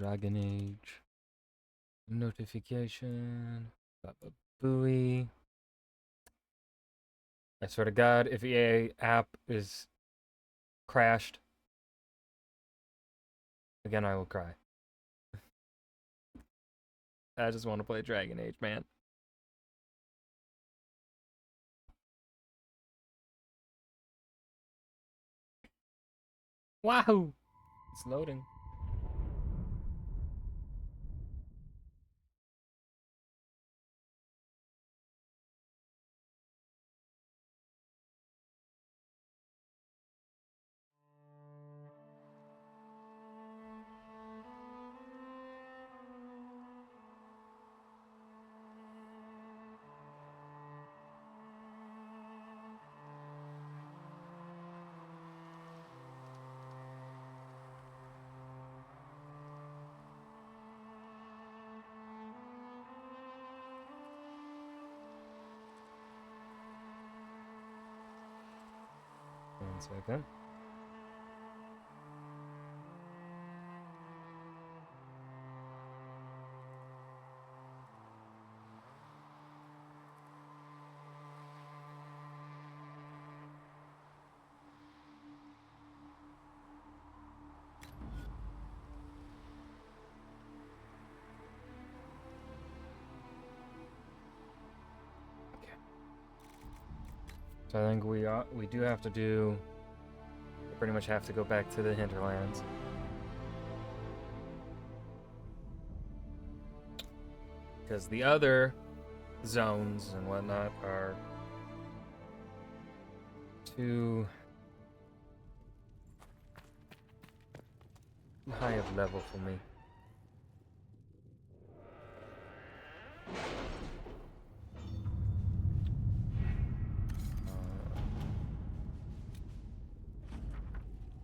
Dragon Age. Notification. Baba Booey. I swear to God, if EA app is crashed, again I will cry. I just want to play Dragon Age, man. Wahoo! It's loading. One second. So I think we do have to do. We pretty much have to go back to the hinterlands. Because the other zones and whatnot are too high of level for me.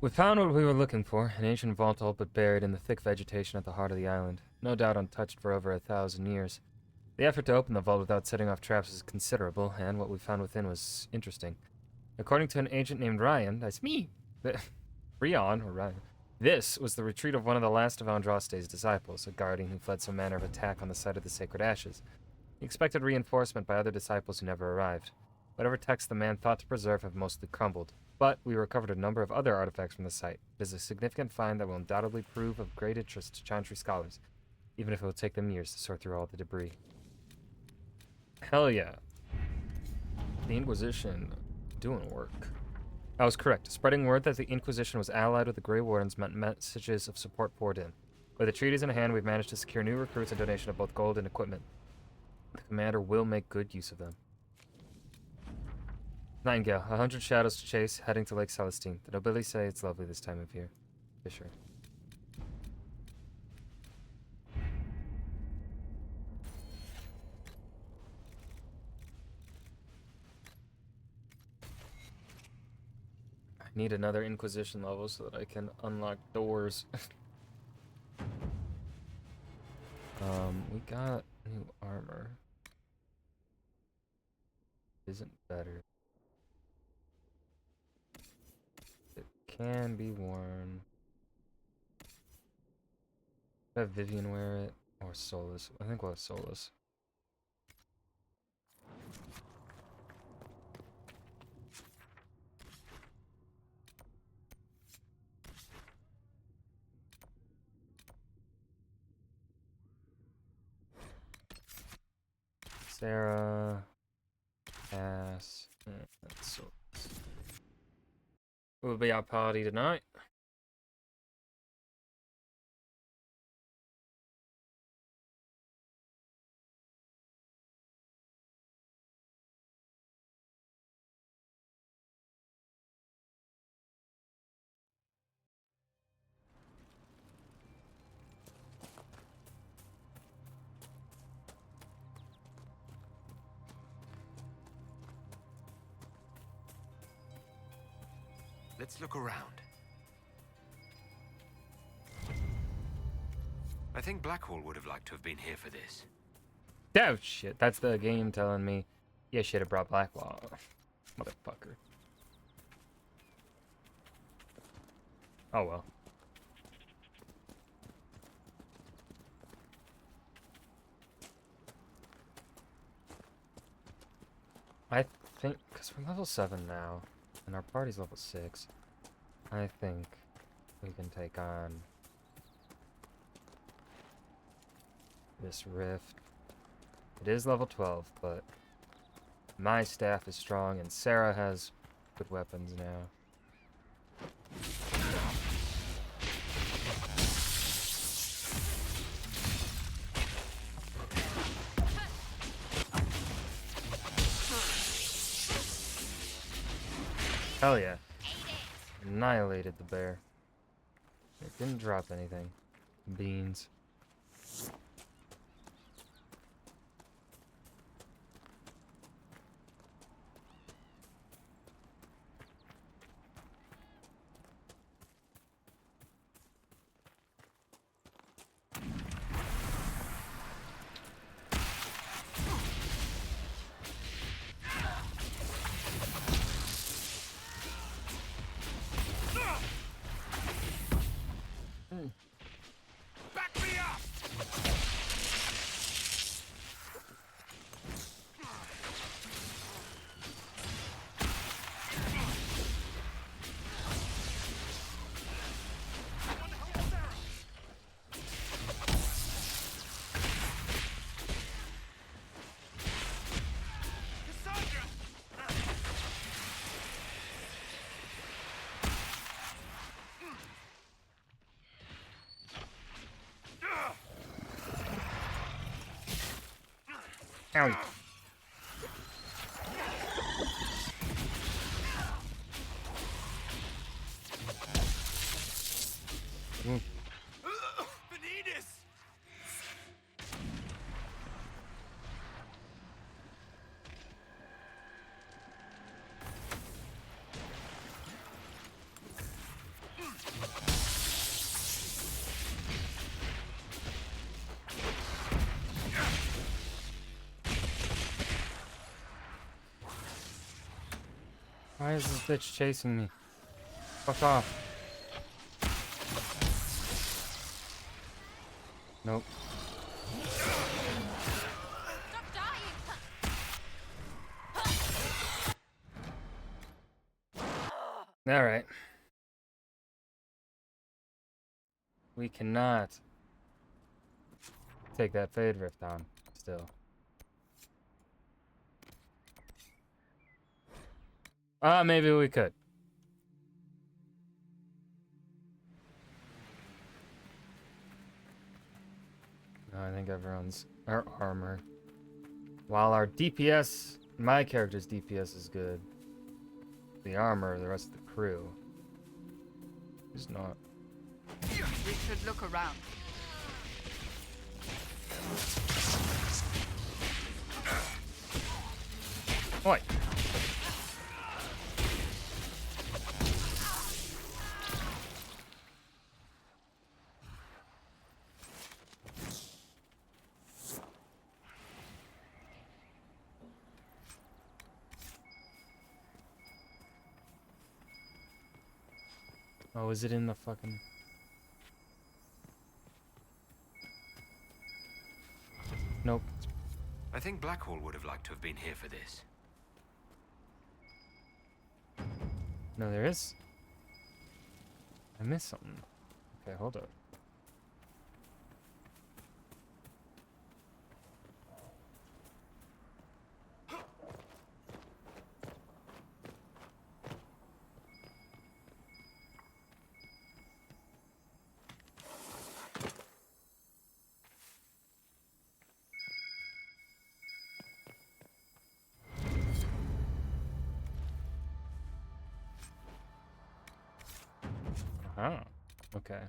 We found what we were looking for, an ancient vault all but buried in the thick vegetation at the heart of the island, no doubt untouched for over 1,000 years. The effort to open the vault without setting off traps was considerable, and what we found within was interesting. According to an agent named Ryan, that's me, Rion, or Ryan, this was the retreat of one of the last of Andraste's disciples, a guardian who fled some manner of attack on the site of the sacred ashes. He expected reinforcement by other disciples who never arrived. Whatever texts the man thought to preserve have mostly crumbled. But we recovered a number of other artifacts from the site. It is a significant find that will undoubtedly prove of great interest to Chantry scholars, even if it will take them years to sort through all the debris. Hell yeah. The Inquisition doing work. I was correct. Spreading word that the Inquisition was allied with the Grey Wardens meant messages of support poured in. With the treaties in hand, we've managed to secure new recruits and donation of both gold and equipment. The commander will make good use of them. Nightingale, 100 shadows to chase, heading to Lake Celestine. The nobility say it's lovely this time of year. Fisher. I need another Inquisition level so that I can unlock doors. We got new armor. Isn't better. It can be worn. Have Vivian wear it or Solus? I think we'll have Solus. Sarah, Cass, and Solus. Who will be our party tonight? Let's look around. I think Blackwall would have liked to have been here for this. Oh shit, that's the game telling me you should have brought Blackwall. Motherfucker. Oh well. think, because we're level 7 now, and our party's level 6, I think we can take on this rift. It is level 12, but my staff is strong, and Sarah has good weapons now. Hell yeah. Annihilated the bear. It didn't drop anything. Beans. Back me up! Cassandra! Owie. Benitez! Why is this bitch chasing me? Fuck off. Nope. Stop dying! Alright. We cannot take that Fade Rift on, still. Maybe we could. No, I think everyone's... Our armor. While our DPS... My character's DPS is good. The armor, the rest of the crew... is not. We should look around. Oi! Oh, is it in the fucking... Nope. I think Blackhall would have liked to have been here for this. No, there is. I missed something. Okay, hold up. Oh, okay.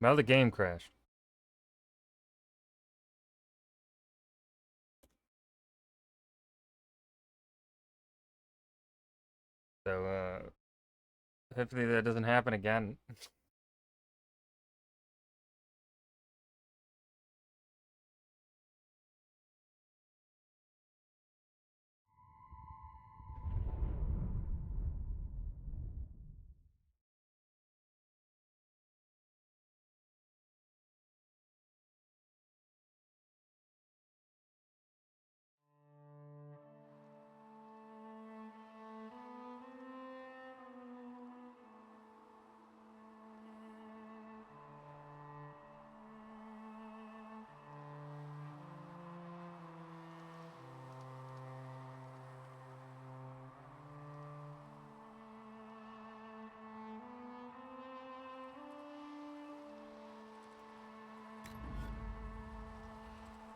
Well, the game crashed. So, hopefully that doesn't happen again.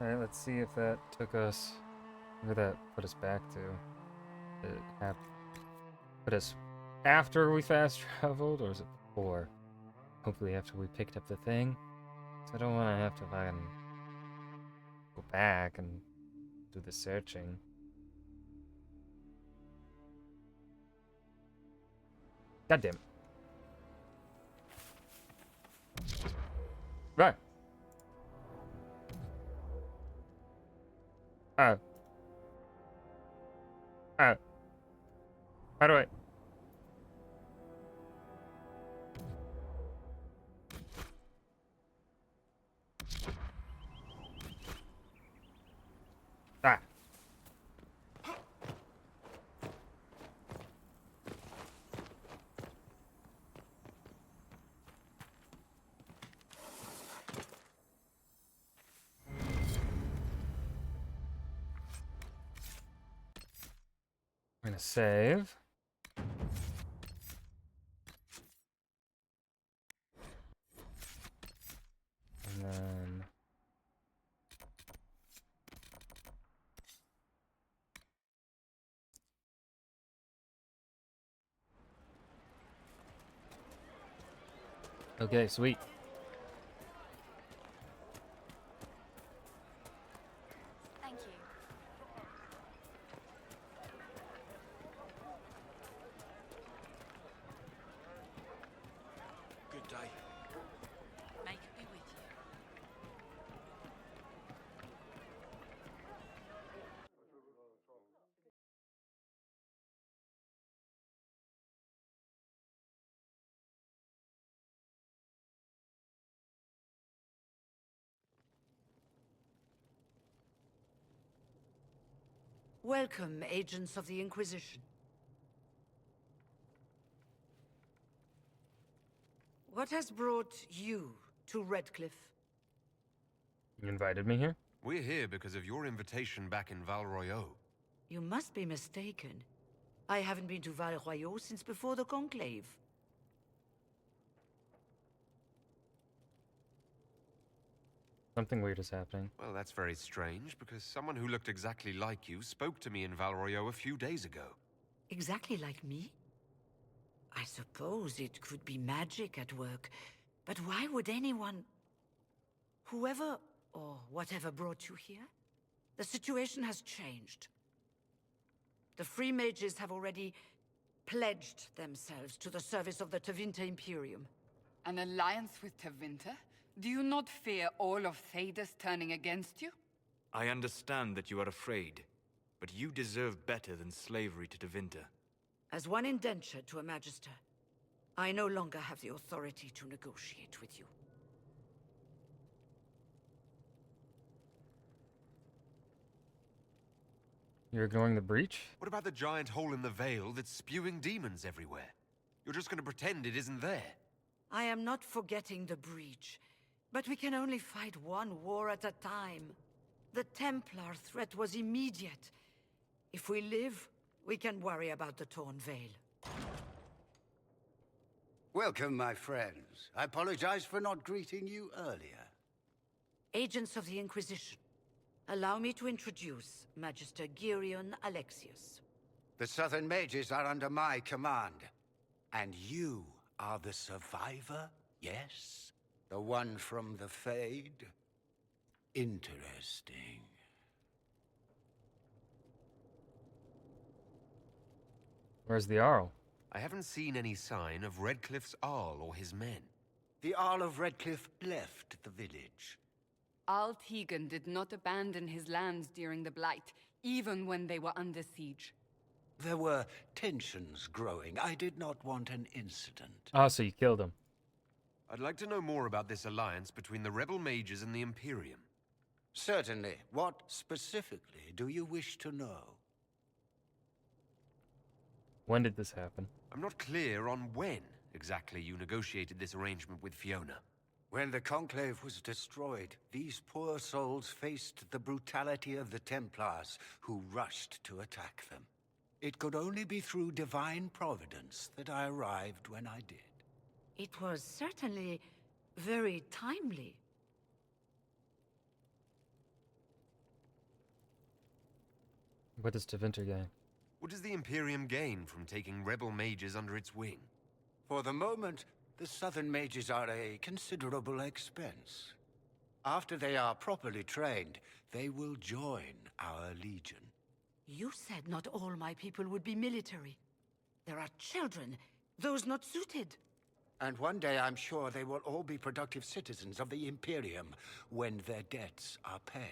Alright, let's see if that took us... where that put us back to. Did it have... put us after we fast traveled, or was it before? Hopefully after we picked up the thing. So I don't want to have to fucking go back and do the searching. God damn it. Right. Oh. Oh. How do I... Ah. I'm gonna save. And then... okay, sweet. Thank you. Good day. May it be with you. Welcome, agents of the Inquisition. What has brought you to Redcliffe? You invited me here? We're here because of your invitation back in Val Royeaux. You must be mistaken. I haven't been to Val Royeaux since before the Conclave. Something weird is happening. Well, that's very strange, because someone who looked exactly like you spoke to me in Val Royeaux a few days ago. Exactly like me? I suppose it could be magic at work, but why would anyone... Whoever or whatever brought you here? The situation has changed. The Free Mages have already pledged themselves to the service of the Tevinter Imperium. An alliance with Tevinter? Do you not fear all of Thedas turning against you? I understand that you are afraid, but you deserve better than slavery to Tevinter. As one indentured to a Magister, I no longer have the authority to negotiate with you. You're ignoring the breach? What about the giant hole in the veil that's spewing demons everywhere? You're just gonna pretend it isn't there? I am not forgetting the breach, but we can only fight one war at a time. The Templar threat was immediate. If we live, we can worry about the torn veil. Welcome, my friends. I apologize for not greeting you earlier. Agents of the Inquisition, allow me to introduce Magister Girion Alexius. The Southern Mages are under my command. And you are the survivor, yes? The one from the Fade? Interesting. Where's the Arl? I haven't seen any sign of Redcliffe's Arl or his men. The Arl of Redcliffe left the village. Al Tegan did not abandon his lands during the Blight, even when they were under siege. There were tensions growing. I did not want an incident. Oh, so you killed him. I'd like to know more about this alliance between the rebel mages and the Imperium. Certainly. What specifically do you wish to know? When did this happen? I'm not clear on when exactly you negotiated this arrangement with Fiona. When the Conclave was destroyed, these poor souls faced the brutality of the Templars, who rushed to attack them. It could only be through divine providence that I arrived when I did. It was certainly very timely. What does Tevinter gain? What does the Imperium gain from taking rebel mages under its wing? For the moment, the Southern mages are a considerable expense. After they are properly trained, they will join our legion. You said not all my people would be military. There are children, those not suited. And one day I'm sure they will all be productive citizens of the Imperium when their debts are paid.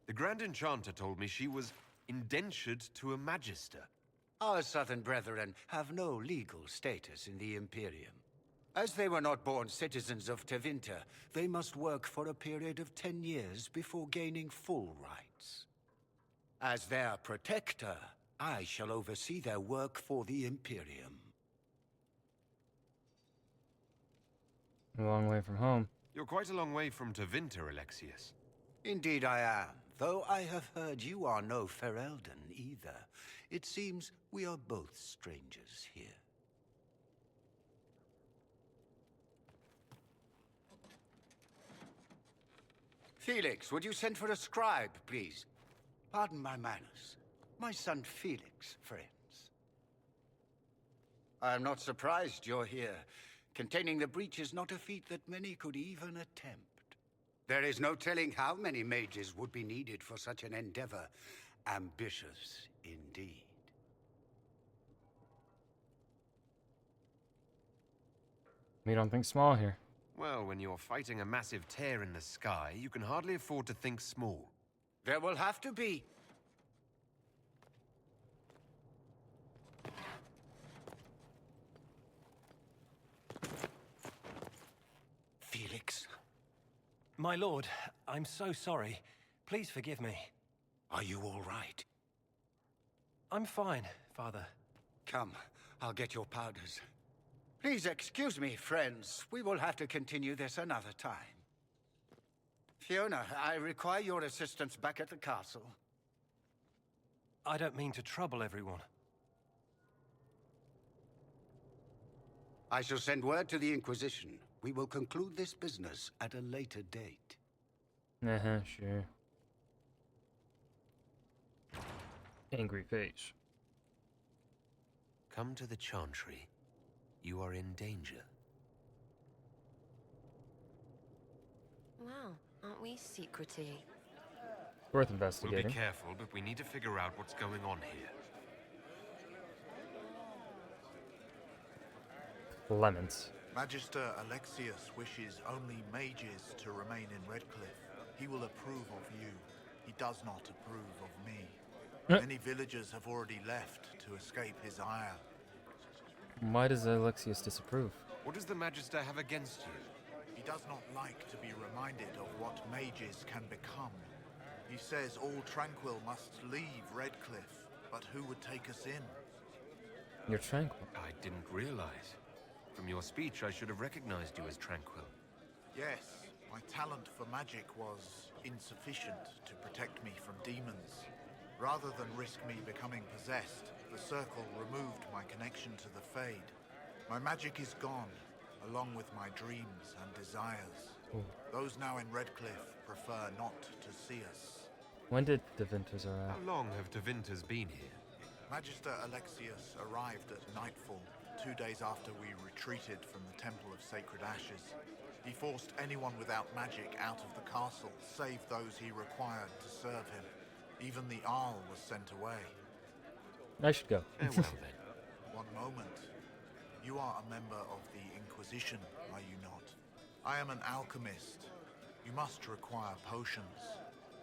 The Grand Enchanter told me she was indentured to a Magister. Our Southern brethren have no legal status in the Imperium. As they were not born citizens of Tevinter, they must work for a period of 10 years before gaining full rights. As their protector, I shall oversee their work for the Imperium. A long way from home. You're quite a long way from Tevinter, Alexius. Indeed I am, though I have heard you are no Ferelden either. It seems we are both strangers here. Felix, would you send for a scribe, please? Pardon my manners. My son Felix, friends. I am not surprised you're here. Containing the breach is not a feat that many could even attempt. There is no telling how many mages would be needed for such an endeavor. Ambitious indeed. We don't think small here. Well, when you're fighting a massive tear in the sky, you can hardly afford to think small. There will have to be. Felix, My lord, I'm so sorry. Please forgive me. are you all right? I'm fine, Father. Come, I'll get your powders. Please excuse me, friends. We will have to continue this another time. Fiona, I require your assistance back at the castle. I don't mean to trouble everyone. I shall send word to the Inquisition. We will conclude this business at a later date. Sure. Angry face. Come to the Chantry. You are in danger. Wow, aren't we secrety? Worth We'll investigating. be careful, but we need to figure out what's going on here. Lemons. Magister Alexius wishes only mages to remain in Redcliffe. He will approve of you. He does not approve of me. Many villagers have already left to escape his ire. Why does Alexius disapprove? What does the Magister have against you? He does not like to be reminded of what mages can become. He says all Tranquil must leave Redcliffe, but who would take us in? You're tranquil. I didn't realize. From your speech, I should have recognized you as Tranquil. Yes, my talent for magic was insufficient to protect me from demons. Rather than risk me becoming possessed, the Circle removed my connection to the Fade. My magic is gone, along with my dreams and desires. Those now in Redcliffe prefer not to see us. When did the Vinters arrive? How long have Devinters been here? Magister Alexius arrived at nightfall, 2 days after we retreated from the Temple of Sacred Ashes. He forced anyone without magic out of the castle, save those he required to serve him. Even the Arl was sent away. I should go. Farewell, then. One moment. You are a member of the Inquisition, are you not? I am an alchemist. You must require potions.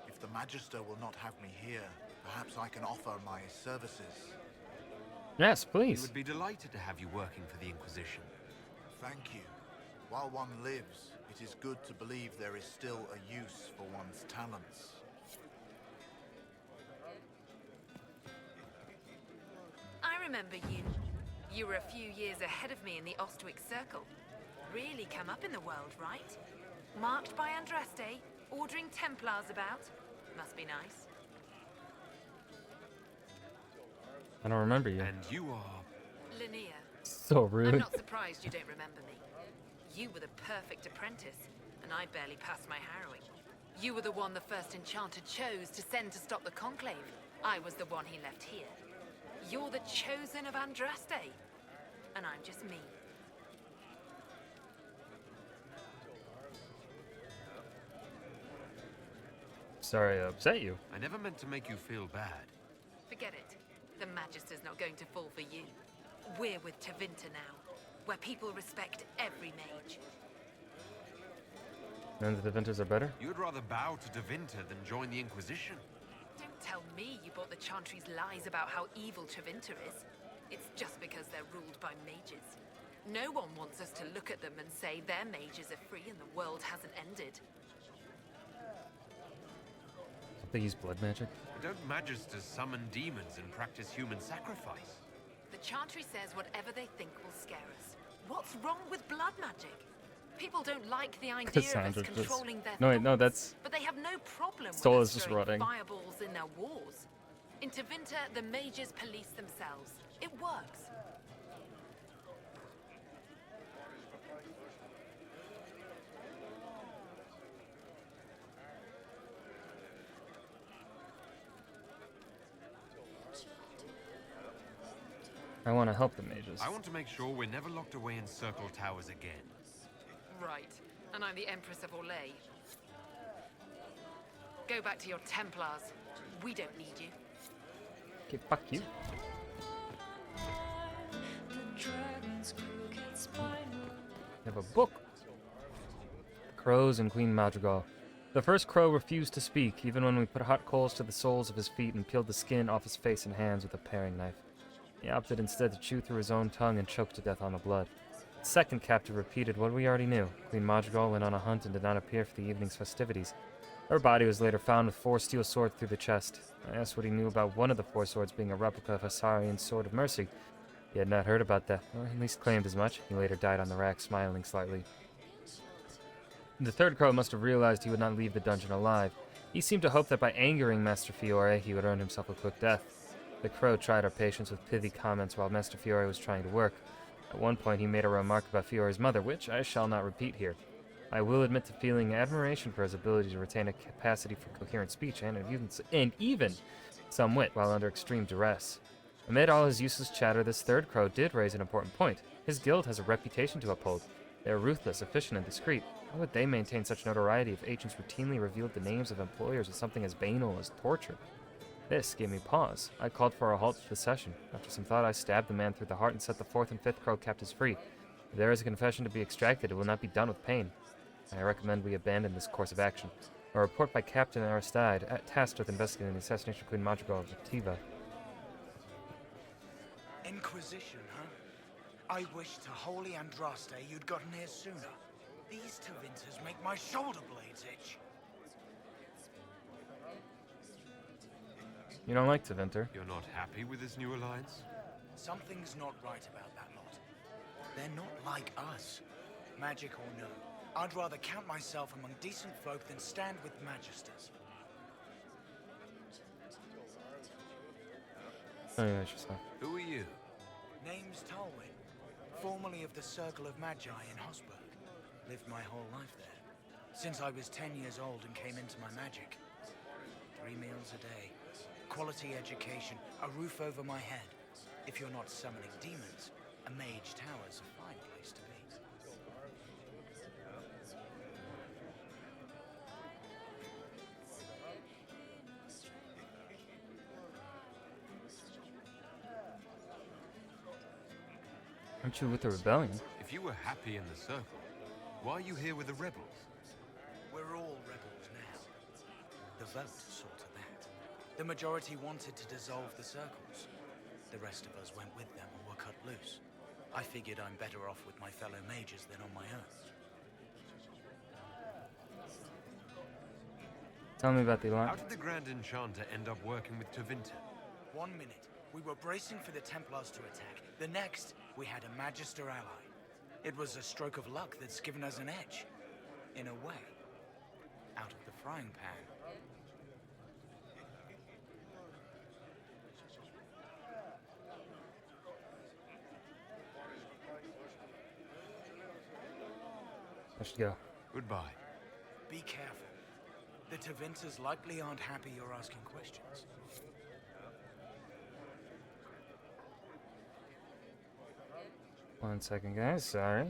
If the Magister will not have me here, perhaps I can offer my services. Yes, We please. would be delighted to have you working for the Inquisition. Thank you. While one lives, it is good to believe there is still a use for one's talents. I remember you. You were a few years ahead of me in the Ostwick Circle. Really come up in the world, right? Marked by Andraste, ordering Templars about. Must be nice. I don't remember you. And you are... Linnea. So I'm rude. not surprised you don't remember me. You were the perfect apprentice, and I barely passed my harrowing. You were the one the first enchanter chose to send to stop the Conclave. I was the one he left here. You're the chosen of Andraste. And I'm just me. Sorry I upset you. I never meant to make you feel bad. Forget it. The Magister's not going to fall for you. We're with Tevinter now, where people respect every mage. And the Devinters are better? You'd rather bow to Tevinter than join the Inquisition. Don't tell me you bought the Chantry's lies about how evil Tevinter is. It's just because they're ruled by mages. No one wants us to look at them and say their mages are free and the world hasn't ended. They use blood magic? Don't magisters summon demons and practice human sacrifice? The Chantry says whatever they think will scare us. What's wrong with blood magic? People don't like the idea of us Cassandra just... controlling their No, wait, thoughts, no, that's... but they have no problem Stola with is us just throwing rotting. fireballs in their wars. In Tevinter, the mages police themselves. It works. I want to help the mages. I want to make sure we're never locked away in Circle Towers again. Right. And I'm the Empress of Orlais. Go back to your Templars. We don't need you. Okay, fuck you. I have a book. Crows and Queen Madrigal. The first crow refused to speak, even when we put hot coals to the soles of his feet and peeled the skin off his face and hands with a paring knife. He opted instead to chew through his own tongue and choke to death on the blood. The second captive repeated what we already knew. Queen Madrigal went on a hunt and did not appear for the evening's festivities. Her body was later found with 4 steel swords through the chest. I asked what he knew about one of the 4 swords being a replica of Hassarian's Sword of Mercy. He had not heard about that, or at least claimed as much. He later died on the rack, smiling slightly. The third crow must have realized he would not leave the dungeon alive. He seemed to hope that by angering Master Fiore, he would earn himself a quick death. The crow tried our patience with pithy comments while Master Fiore was trying to work. At one point, he made a remark about Fiore's mother, which I shall not repeat here. I will admit to feeling admiration for his ability to retain a capacity for coherent speech and even some wit while under extreme duress. Amid all his useless chatter, this third crow did raise an important point. His guild has a reputation to uphold. They are ruthless, efficient, and discreet. How would they maintain such notoriety if agents routinely revealed the names of employers as something as banal as torture? This gave me pause. I called for a halt to the session. After some thought, I stabbed the man through the heart and set the 4th and 5th crow captives free. If there is a confession to be extracted, it will not be done with pain. I recommend we abandon this course of action. A report by Captain Aristide, tasked with investigating the assassination of Queen Madrigal of Tiva. Inquisition, huh? I wish to holy Andraste you'd gotten here sooner. These Tevinters make my shoulder blades itch. You don't like Tevinter? You're not happy with this new alliance? Something's not right about that lot. They're not like us. Magic or no, I'd rather count myself among decent folk than stand with magisters. Oh, yeah, that's just not. Who are you? Name's Talwyn, formerly of the Circle of Magi in Hosberg. Lived my whole life there. Since I was 10 years old and came into my magic. 3 meals a day. Quality education, a roof over my head. If you're not summoning demons, a mage tower's a fine place to be. Aren't you with the rebellion? If you were happy in the Circle, why are you here with the rebels? We're all rebels now. The vote saw to that. The majority wanted to dissolve the circles. The rest of us went with them or were cut loose. I figured I'm better off with my fellow mages than on my own. Tell me about the How alliance. did the Grand Enchanter end up working with Tevinter? 1 minute, we were bracing for the Templars to attack. The next, we had a Magister ally. It was a stroke of luck that's given us an edge. In a way. Out of the frying pan. I should go. Goodbye. Be careful. The Tevinters likely aren't happy you're asking questions. One second, guys. Sorry.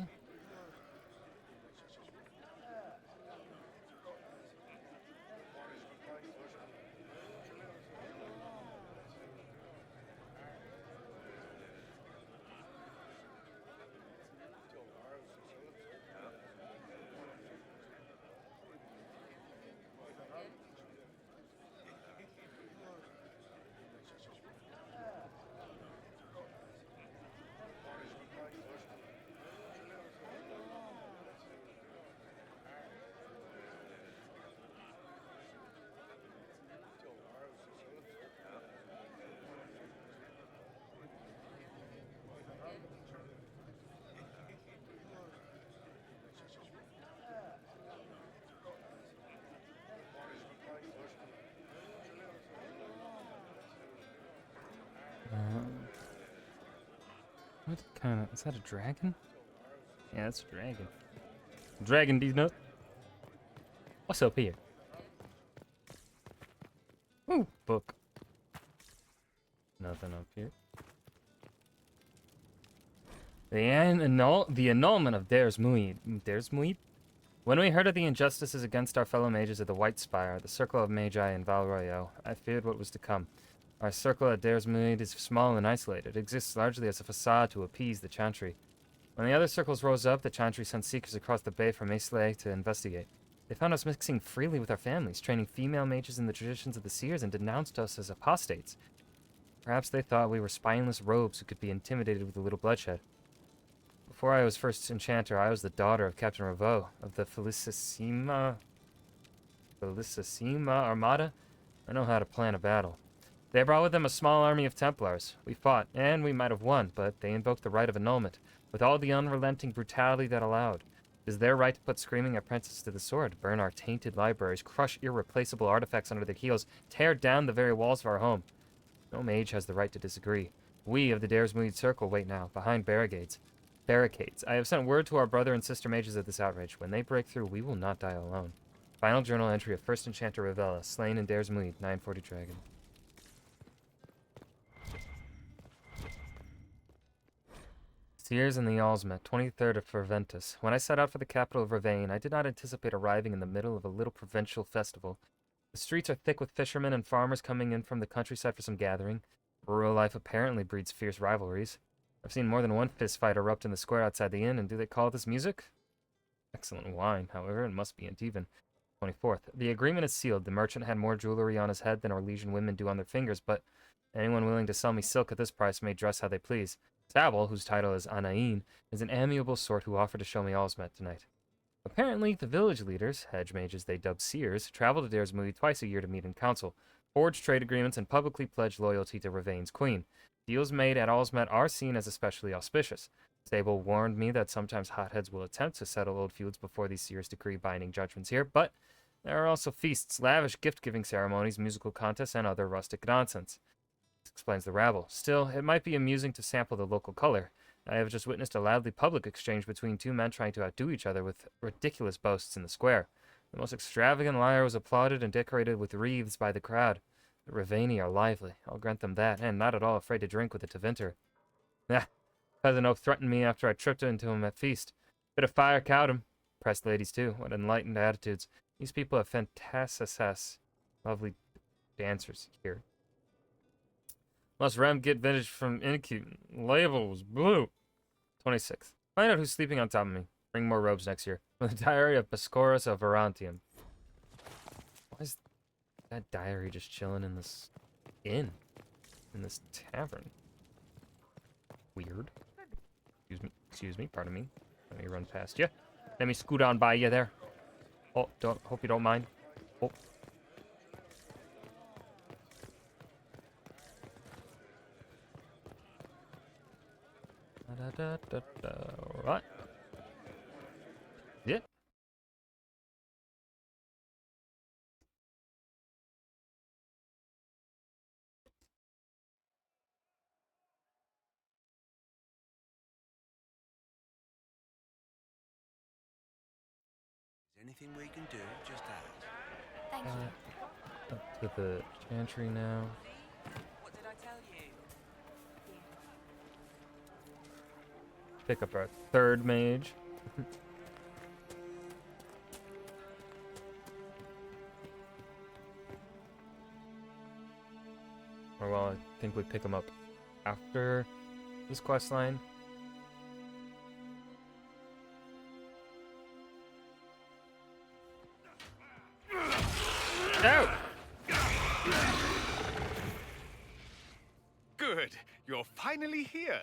What kind of... Is that a dragon? Yeah, that's a dragon. Dragon, these nuts. What's up here? Ooh, book. Nothing up here. The annulment of Dares Muid. Dares Muid? When we heard of the injustices against our fellow mages of the White Spire, the Circle of Magi in Val Royeaux, I feared what was to come. Our circle at Dares Muid is small and isolated. It exists largely as a facade to appease the Chantry. When the other circles rose up, the Chantry sent seekers across the bay from Aislay to investigate. They found us mixing freely with our families, training female mages in the traditions of the seers, and denounced us as apostates. Perhaps they thought we were spineless rogues who could be intimidated with a little bloodshed. Before I was first enchanter, I was the daughter of Captain Ravoux of the Felicissima Armada. I know how to plan a battle. They brought with them a small army of Templars. We fought, and we might have won, but they invoked the right of annulment, with all the unrelenting brutality that allowed. It is their right to put screaming apprentices to the sword, burn our tainted libraries, crush irreplaceable artifacts under their heels, tear down the very walls of our home. No mage has the right to disagree. We of the Dares Muid Circle wait now, behind barricades. I have sent word to our brother and sister mages of this outrage. When they break through, we will not die alone. Final journal entry of First Enchanter Ravella, slain in Dares Muid, 940 Dragon. Seers and the Alls met, 23rd of Ferventus. When I set out for the capital of Ravane, I did not anticipate arriving in the middle of a little provincial festival. The streets are thick with fishermen and farmers coming in from the countryside for some gathering. Rural life apparently breeds fierce rivalries. I've seen more than one fist fight erupt in the square outside the inn, and do they call this music? Excellent wine, however, it must be Antivan. 24th. The agreement is sealed. The merchant had more jewelry on his head than our Orlesian women do on their fingers, but anyone willing to sell me silk at this price may dress how they please. Saville, whose title is Anaïn, is an amiable sort who offered to show me Allsmet tonight. Apparently, the village leaders, hedge mages they dub seers, travel to Dares Muid twice a year to meet in council, forge trade agreements, and publicly pledge loyalty to Ravane's queen. Deals made at Allsmet are seen as especially auspicious. Sable warned me that sometimes hotheads will attempt to settle old feuds before these seers decree binding judgments here, but there are also feasts, lavish gift-giving ceremonies, musical contests, and other rustic nonsense. This explains the rabble. Still, it might be amusing to sample the local color. I have just witnessed a loudly public exchange between two men trying to outdo each other with ridiculous boasts in the square. The most extravagant lyre was applauded and decorated with wreaths by the crowd. The Ravani are lively, I'll grant them that, and not at all afraid to drink with the Tevinter. Cousin Oak threatened me after I tripped into him at feast. Bit of fire cowed him. Pressed ladies, too. What enlightened attitudes. These people have fantastic, lovely dancers here. Must Rem get vintage from Inquisition. Label was blue. 26th. Find out who's sleeping on top of me. Bring more robes next year. From the Diary of Pascorus of Varantium. Why is that diary just chilling in this inn? In this tavern? Weird. Excuse me, pardon me. Let me run past you. Let me scoot on by you there. Oh, hope you don't mind. Oh. Alright. Yeah. Anything we can do, just ask. Thank you. Up to the chantry now. What did I tell you? Pick up our third mage. Or well, I think we pick him up after this quest line. No! Good. You're finally here.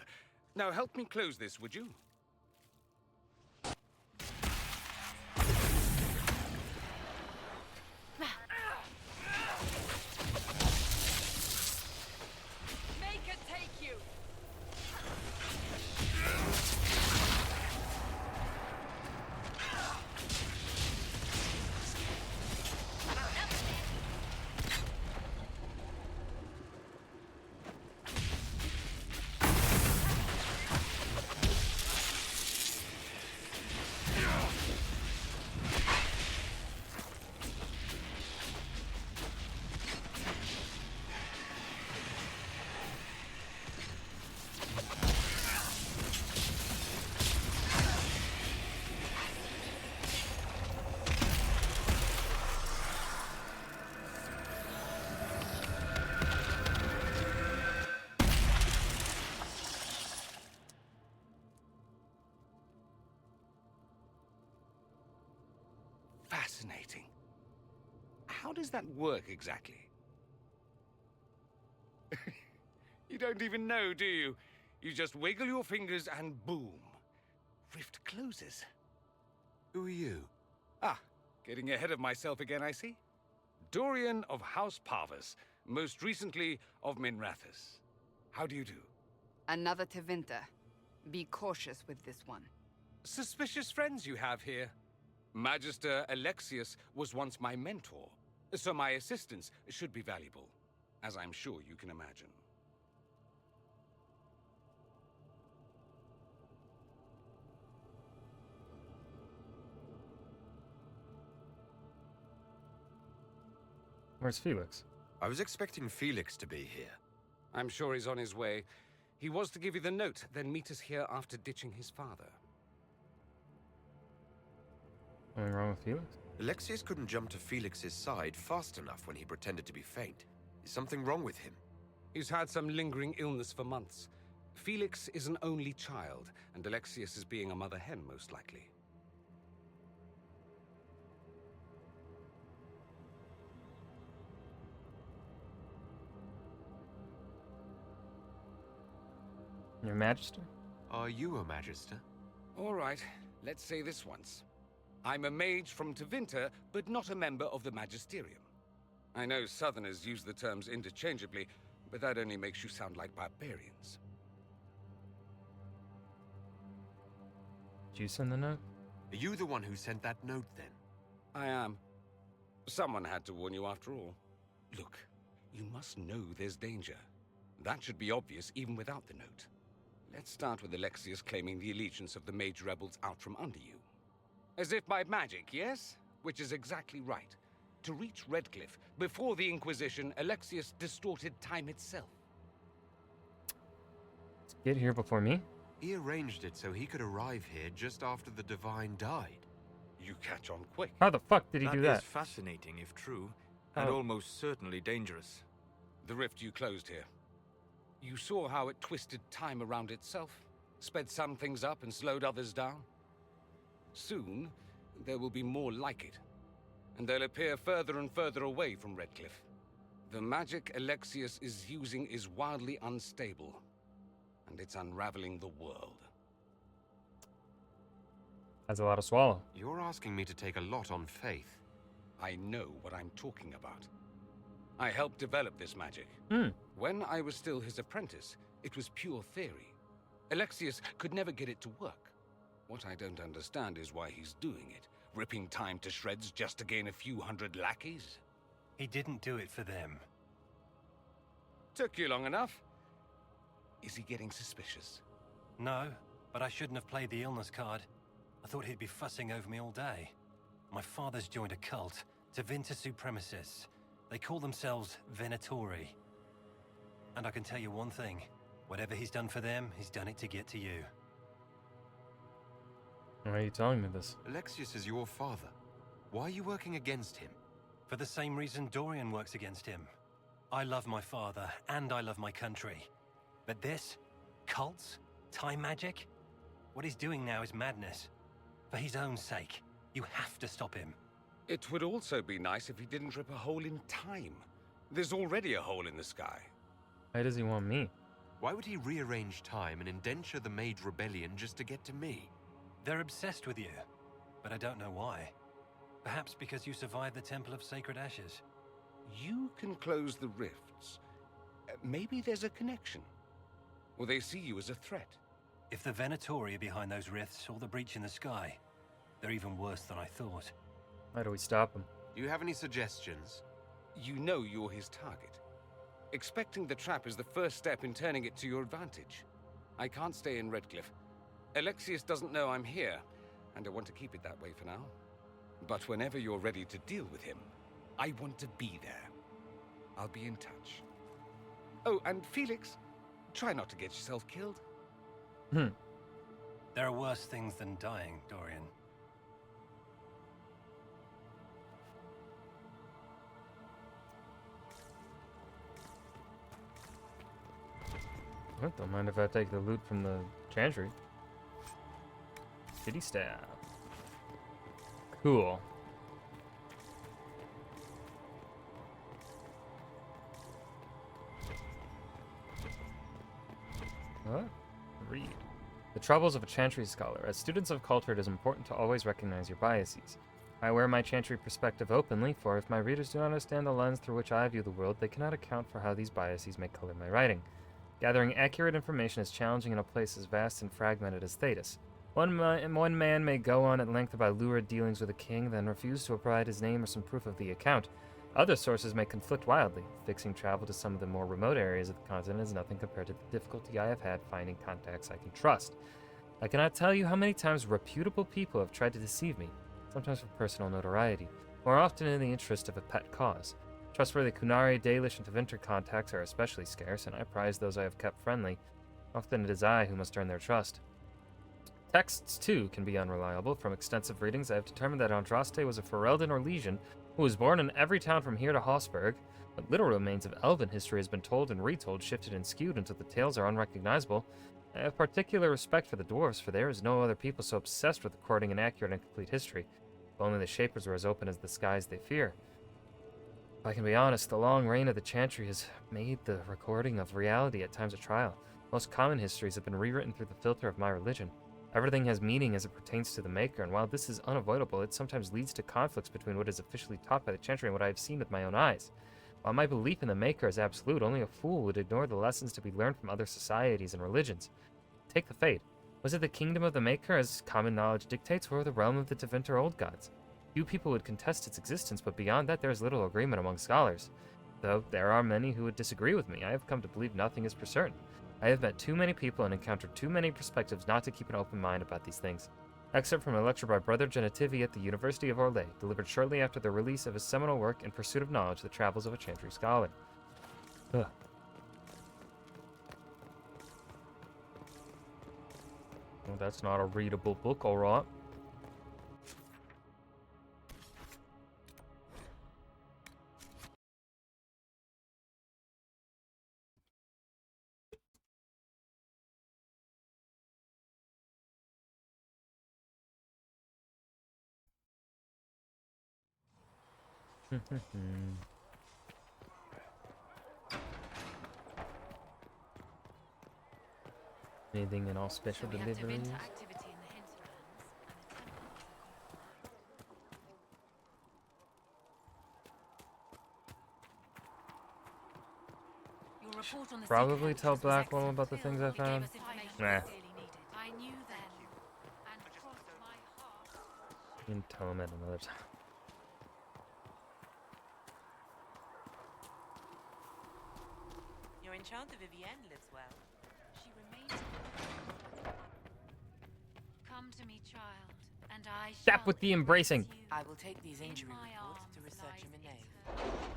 Now help me close this, would you? Make it take you! Fascinating. How does that work exactly? You don't even know, do you? You just wiggle your fingers and boom. Rift closes. Who are you? Ah, getting ahead of myself again, I see. Dorian of House Parvus, most recently of Minrathous. How do you do? Another Tevinter. Be cautious with this one. Suspicious friends you have here. Magister Alexius was once my mentor, so my assistance should be valuable, as I'm sure you can imagine. Where's Felix? I was expecting Felix to be here. I'm sure he's on his way. He was to give you the note, then meet us here after ditching his father. Anything wrong with Felix? Alexius couldn't jump to Felix's side fast enough when he pretended to be faint. Is something wrong with him? He's had some lingering illness for months. Felix is an only child, and Alexius is being a mother hen, most likely. Your Magister? Are you a Magister? All right, let's say this once. I'm a mage from Tevinter, but not a member of the Magisterium. I know Southerners use the terms interchangeably, but that only makes you sound like barbarians. Did you send the note? Are you the one who sent that note, then? I am. Someone had to warn you after all. Look, you must know there's danger. That should be obvious even without the note. Let's start with Alexius claiming the allegiance of the mage rebels out from under you. As if by magic, yes? Which is exactly right. To reach Redcliffe, before the Inquisition, Alexius distorted time itself. Get here before me? He arranged it so he could arrive here just after the Divine died. You catch on quick. How the fuck did he do That that? is fascinating, if true, and Oh. almost certainly dangerous. The rift you closed here. You saw how it twisted time around itself, sped some things up and slowed others down. Soon, there will be more like it, and they'll appear further and further away from Redcliffe. The magic Alexius is using is wildly unstable, and it's unraveling the world. That's a lot to swallow. You're asking me to take a lot on faith. I know what I'm talking about. I helped develop this magic. When I was still his apprentice, it was pure theory. Alexius could never get it to work. What I don't understand is why he's doing it, ripping time to shreds just to gain a few hundred lackeys. He didn't do it for them. Took you long enough. Is he getting suspicious? No, but I shouldn't have played the illness card. I thought he'd be fussing over me all day. My father's joined a cult, Tevinter supremacists. They call themselves Venatori. And I can tell you one thing. Whatever he's done for them, he's done it to get to you. Why are you telling me this? Alexius is your father. Why are you working against him? For the same reason Dorian works against him. I love my father, and I love my country. But this? Cults? Time magic? What he's doing now is madness. For his own sake, you have to stop him. It would also be nice if he didn't rip a hole in time. There's already a hole in the sky. Why does he want me? Why would he rearrange time and indenture the Mage Rebellion just to get to me? They're obsessed with you, but I don't know why. Perhaps because you survived the Temple of Sacred Ashes. You can close the rifts. Maybe there's a connection. Or they see you as a threat. If the Venatori are behind those rifts or the breach in the sky, they're even worse than I thought. How do we stop him? Do you have any suggestions? You know you're his target. Expecting the trap is the first step in turning it to your advantage. I can't stay in Redcliffe. Alexius doesn't know I'm here, and I want to keep it that way for now. But whenever you're ready to deal with him, I want to be there. I'll be in touch. Oh, and Felix, try not to get yourself killed. There are worse things than dying, Dorian. Don't mind if I take the loot from the chantry. City staff. Cool. What? Read. The troubles of a chantry scholar. As students of culture, it is important to always recognize your biases. I wear my chantry perspective openly, for if my readers do not understand the lens through which I view the world, they cannot account for how these biases may color my writing. Gathering accurate information is challenging in a place as vast and fragmented as Thetis. One man may go on at length about lurid dealings with a king, then refuse to provide his name or some proof of the account. Other sources may conflict wildly. Fixing travel to some of the more remote areas of the continent is nothing compared to the difficulty I have had finding contacts I can trust. I cannot tell you how many times reputable people have tried to deceive me, sometimes for personal notoriety, more often in the interest of a pet cause. Trustworthy Kunari, Dalish, and Tevinter contacts are especially scarce, and I prize those I have kept friendly. Often it is I who must earn their trust. Texts, too, can be unreliable. From extensive readings, I have determined that Andraste was a Ferelden or Legion who was born in every town from here to Hossberg, but little remains of Elven history has been told and retold, shifted and skewed until the tales are unrecognizable. I have particular respect for the dwarves, for there is no other people so obsessed with recording an accurate and complete history. If only the Shapers were as open as the skies they fear. If I can be honest, the long reign of the Chantry has made the recording of reality at times a trial. Most common histories have been rewritten through the filter of my religion. Everything has meaning as it pertains to the Maker, and while this is unavoidable, it sometimes leads to conflicts between what is officially taught by the Chantry and what I have seen with my own eyes. While my belief in the Maker is absolute, only a fool would ignore the lessons to be learned from other societies and religions. Take the Fate. Was it the kingdom of the Maker, as common knowledge dictates, or the realm of the Tevinter Old Gods? Few people would contest its existence, but beyond that there is little agreement among scholars. Though there are many who would disagree with me, I have come to believe nothing is for certain. I have met too many people and encountered too many perspectives not to keep an open mind about these things. Excerpt from a lecture by Brother Genitivi at the University of Orlais, delivered shortly after the release of his seminal work In Pursuit of Knowledge, The Travels of a Chantry Scholar. Ugh. Well, that's not a readable book, alright. Anything in all special So we have deliveries? Tevinter activity in the hinterlands and a temple. Your report on the Probably secret tell was Blackwell excellent. about the things I You gave found. us information we Nah. dearly needed. I knew then, and crossed my heart. You can tell him at another time. Your enchanter Vivienne lives well. She remains. Come to me, child, And I Stop shall with the embrace embracing. you I will take these in injury my reports to arms research lies Imenei. eternal.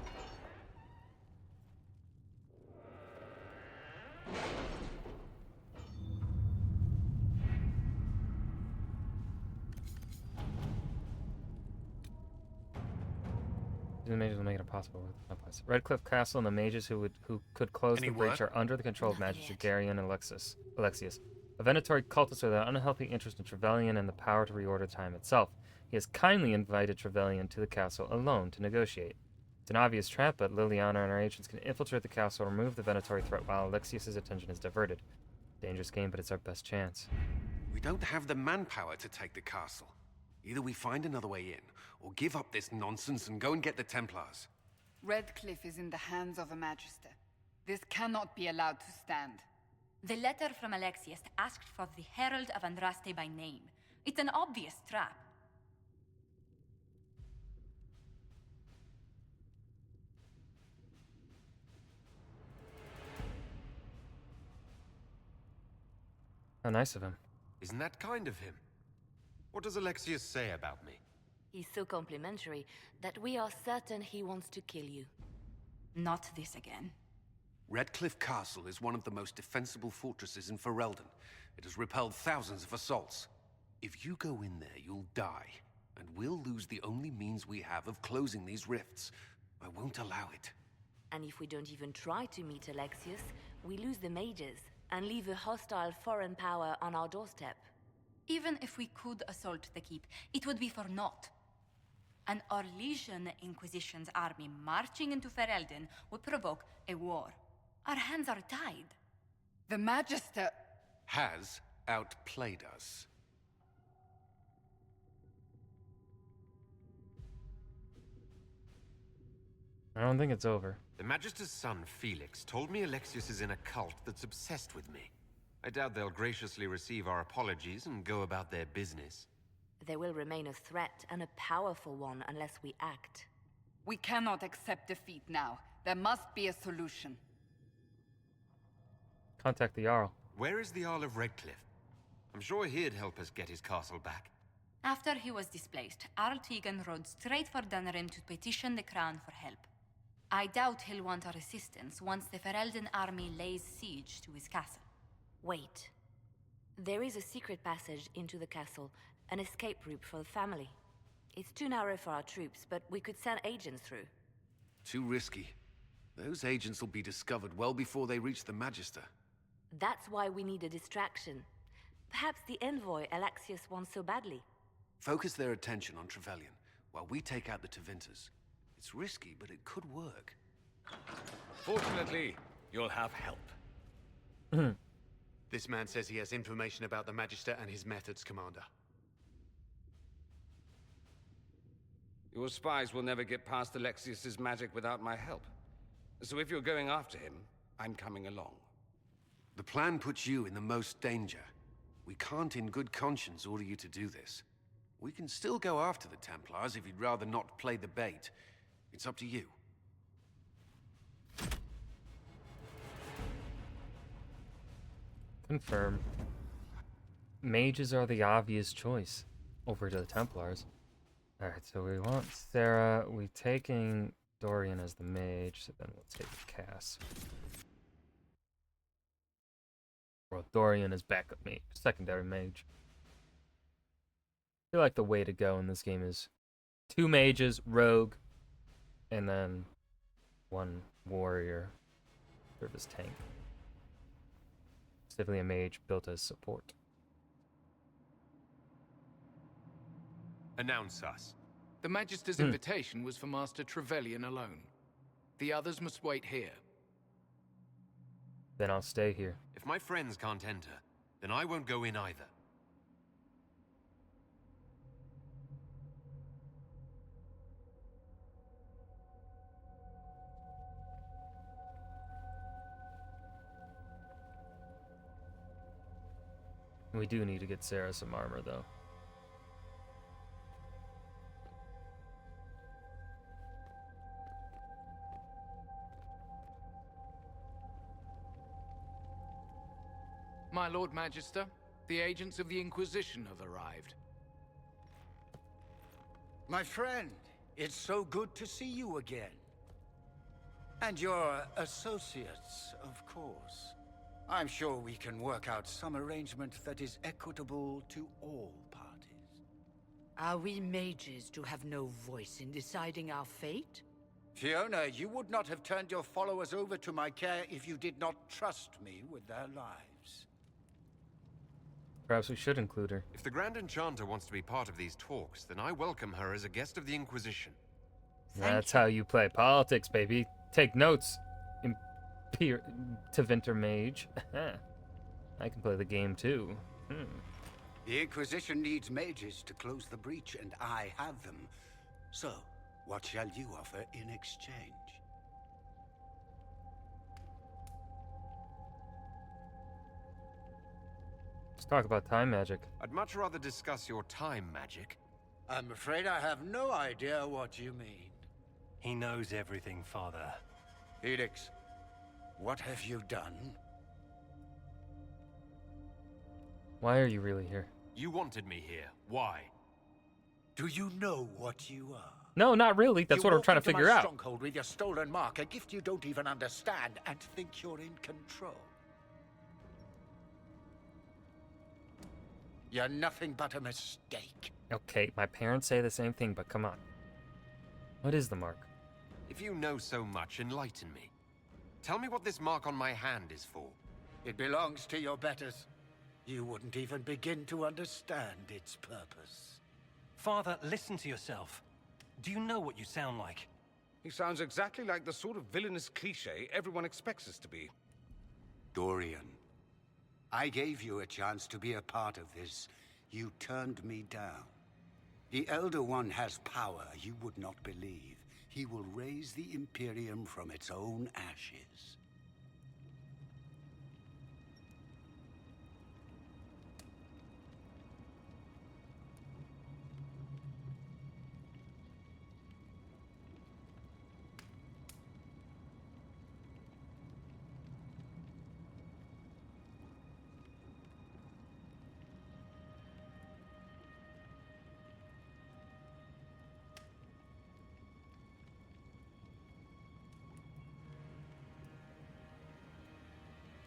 The mages will make it impossible with Templars. Redcliffe Castle and the mages who could close Any the breach word? are under the control of Nothing Magister yet. Garion and Alexius. A venatory cultist with an unhealthy interest in Trevelyan and the power to reorder time itself. He has kindly invited Trevelyan to the castle alone to negotiate. It's an obvious trap, but Liliana and her agents can infiltrate the castle and remove the venatory threat while Alexius's attention is diverted. Dangerous game, but it's our best chance. We don't have the manpower to take the castle. Either we find another way in, or give up this nonsense and go and get the Templars. Redcliffe is in the hands of a Magister. This cannot be allowed to stand. The letter from Alexius asked for the Herald of Andraste by name. It's an obvious trap. How nice of him. Isn't that kind of him? What does Alexius say about me? He's so complimentary that we are certain he wants to kill you. Not this again. Redcliffe Castle is one of the most defensible fortresses in Ferelden. It has repelled thousands of assaults. If you go in there, you'll die, and we'll lose the only means we have of closing these rifts. I won't allow it. And if we don't even try to meet Alexius, we lose the mages and leave a hostile foreign power on our doorstep. Even if we could assault the keep, it would be for naught. An Orlesian Inquisition's army marching into Ferelden would provoke a war. Our hands are tied. The Magister has outplayed us. I don't think it's over. The Magister's son, Felix, told me Alexius is in a cult that's obsessed with me. I doubt they'll graciously receive our apologies and go about their business. They will remain a threat, and a powerful one, unless we act. We cannot accept defeat now. There must be a solution. Contact the Jarl. Where is the Jarl of Redcliffe? I'm sure he'd help us get his castle back. After he was displaced, Arl Tegan rode straight for Dunrim to petition the Crown for help. I doubt he'll want our assistance once the Ferelden army lays siege to his castle. Wait. There is a secret passage into the castle, an escape route for the family. It's too narrow for our troops, but we could send agents through. Too risky. Those agents will be discovered well before they reach the Magister. That's why we need a distraction. Perhaps the envoy Alexius wants so badly. Focus their attention on Trevelyan, while we take out the Tevinters. It's risky, but it could work. Fortunately, you'll have help. This man says he has information about the Magister and his methods, Commander. Your spies will never get past Alexius's magic without my help. So if you're going after him, I'm coming along. The plan puts you in the most danger. We can't in good conscience order you to do this. We can still go after the Templars if you'd rather not play the bait. It's up to you. Confirm. Mages are the obvious choice over to the Templars. Alright, so we want Sarah. We're taking Dorian as the mage, so then we'll take Cass. Well, Dorian is backup mage, secondary mage. I feel like the way to go in this game is 2 mages, rogue, and then 1 warrior, serve as tank. Specifically a mage built as support. Announce us. The Magister's invitation was for Master Trevelyan alone. The others must wait here. Then I'll stay here. If my friends can't enter, then I won't go in either. We do need to get Sarah some armor, though. My Lord Magister, the agents of the Inquisition have arrived. My friend, it's so good to see you again. And your associates, of course. I'm sure we can work out some arrangement that is equitable to all parties. Are we mages to have no voice in deciding our fate? Fiona, you would not have turned your followers over to my care if you did not trust me with their lives. Perhaps we should include her. If the Grand Enchanter wants to be part of these talks, then I welcome her as a guest of the Inquisition. That's how you play politics, baby. Take notes, Tevinter Mage. I can play the game too. The Inquisition needs mages to close the breach, and I have them. So, what shall you offer in exchange? Let's talk about time magic. I'd much rather discuss your time magic. I'm afraid I have no idea what you mean. He knows everything, Father. Felix, what have you done? Why are you really here? You wanted me here. Why? Do you know what you are? No, not really. That's what I'm trying to figure out. Stronghold with your stolen mark, a gift you don't even understand, and think you're in control. You're nothing but a mistake. Okay, my parents say the same thing, but come on. What is the mark? If you know so much, enlighten me. Tell me what this mark on my hand is for. It belongs to your betters. You wouldn't even begin to understand its purpose. Father, listen to yourself. Do you know what you sound like? He sounds exactly like the sort of villainous cliché everyone expects us to be. Dorian, I gave you a chance to be a part of this. You turned me down. The Elder One has power you would not believe. He will raise the Imperium from its own ashes.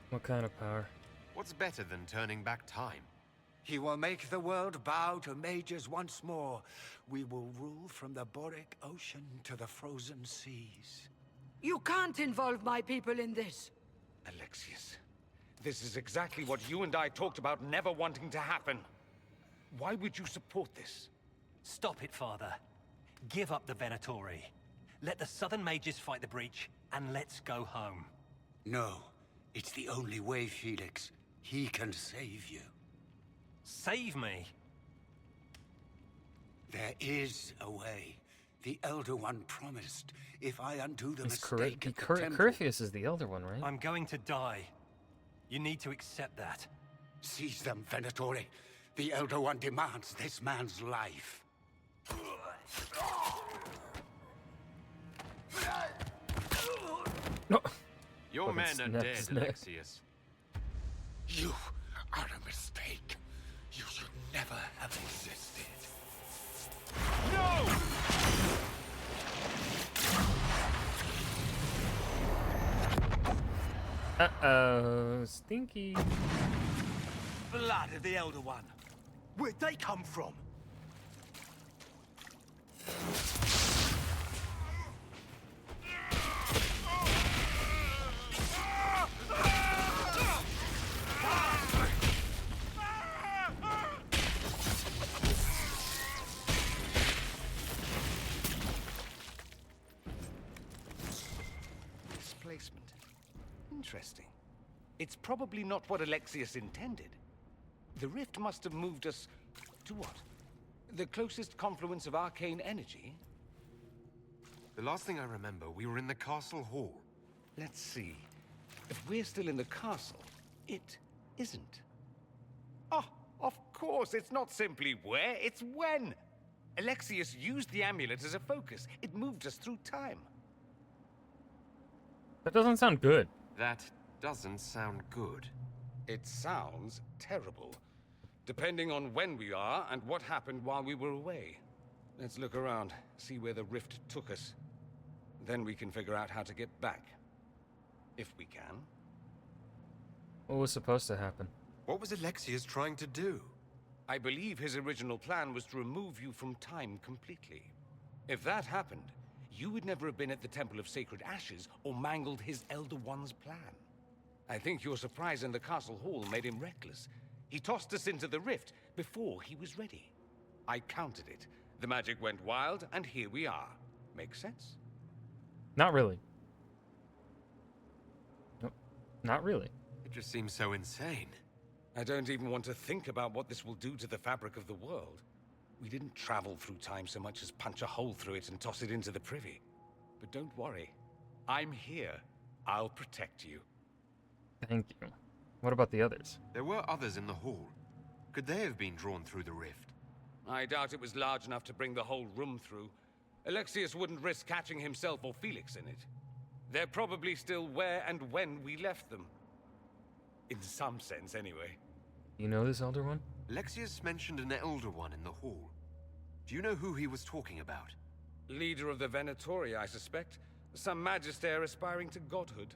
What kind of power? What's better than turning back time? He will make the world bow to mages once more. We will rule from the Boric Ocean to the frozen seas. You can't involve my people in this. Alexius, this is exactly what you and I talked about never wanting to happen. Why would you support this? Stop it, Father. Give up the Venatori. Let the Southern Mages fight the breach, and let's go home. No. It's the only way, Felix. He can save you. Save me? There is a way. The Elder One promised. If I undo the mistake of the temple... Corypheus is the Elder One, right? I'm going to die. You need to accept that. Seize them, Venatori. The Elder One demands this man's life. No. Your men are dead, Alexius. You are a mistake. You should never have existed. No! Uh-oh, stinky. Blood of the Elder One. Where'd they come from? Displacement. Interesting. It's probably not what Alexius intended. The rift must have moved us to what? The closest confluence of arcane energy? The last thing I remember, we were in the castle hall. Let's see. If we're still in the castle, it isn't. Oh, of course, it's not simply where, it's when. Alexius used the amulet as a focus. It moved us through time. That doesn't sound good. That doesn't sound good. It sounds terrible. Depending on when we are and what happened while we were away. Let's look around, see where the rift took us. Then we can figure out how to get back. If we can. What was supposed to happen? What was Alexius trying to do? I believe his original plan was to remove you from time completely. If that happened, you would never have been at the Temple of Sacred Ashes or mangled his Elder One's plan. I think your surprise in the castle hall made him reckless. He tossed us into the rift before he was ready. I countered it. The magic went wild, and here we are. Make sense? Not really. Nope. Not really. It just seems so insane. I don't even want to think about what this will do to the fabric of the world. We didn't travel through time so much as punch a hole through it and toss it into the privy. But don't worry. I'm here. I'll protect you. Thank you. What about the others? There were others in the hall. Could they have been drawn through the rift? I doubt it was large enough to bring the whole room through. Alexius wouldn't risk catching himself or Felix in it. They're probably still where and when we left them. In some sense, anyway. You know this Elder One? Alexius mentioned an Elder One in the hall. Do you know who he was talking about? Leader of the Venatori, I suspect. Some magister aspiring to godhood.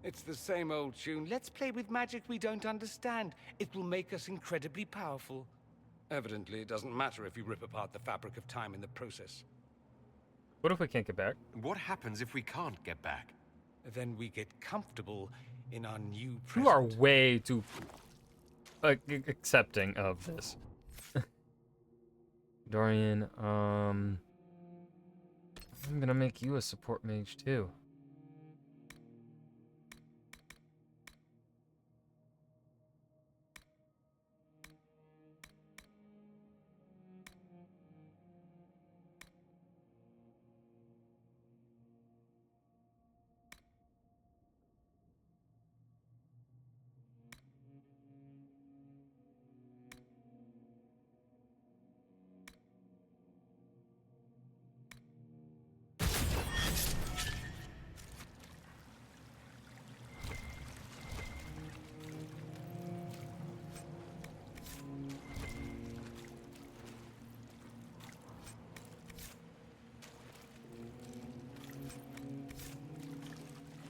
It's the same old tune. Let's play with magic we don't understand. It will make us incredibly powerful. Evidently, it doesn't matter if we rip apart the fabric of time in the process. What if we can't get back? What happens if we can't get back? Then we get comfortable in our new present. You are way too accepting of this. Dorian, I'm gonna make you a support mage too.